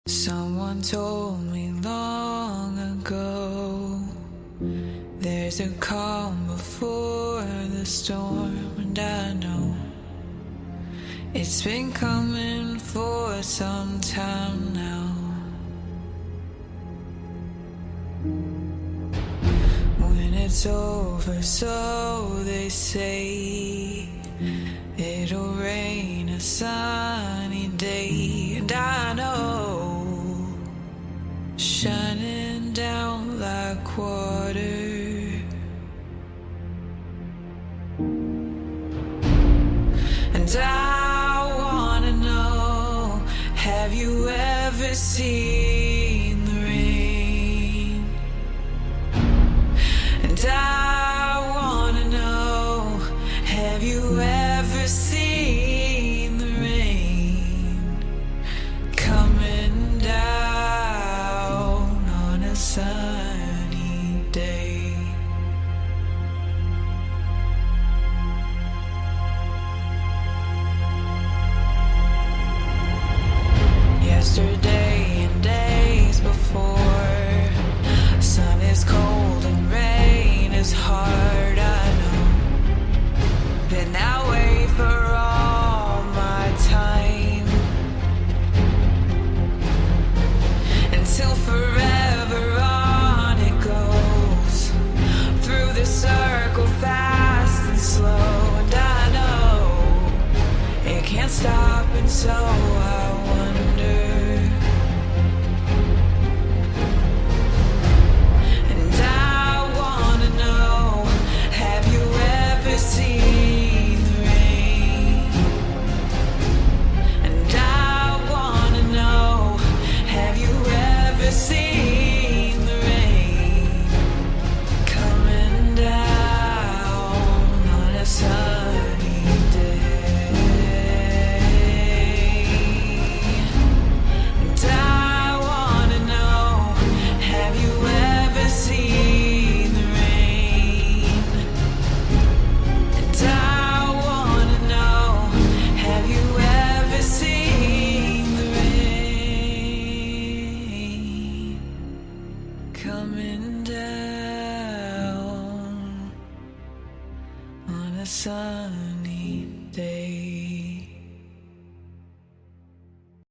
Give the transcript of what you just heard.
Someone told me long ago, there's a calm before the storm, and I know it's been coming for some time now. When it's over, so they say, it'll rain a sunny day, and I know, shining down like water. And I wanna know, have you ever seen the rain? And I wanna know, have you ever seen the rain coming down on a sunny day? Yesterday and days before, sun is cold and rain is hard, I know. Been that way for all my time, until forever on it goes, through the circle fast and slow. And I know it can't stop, and so I wonder. And I wanna know, have you ever seen the rain? And I wanna know, have you ever seen the rain coming down on a sunny day? And I wanna know, have you ever seen the rain? And I wanna know, have you ever seen the rain coming down on a sunny day?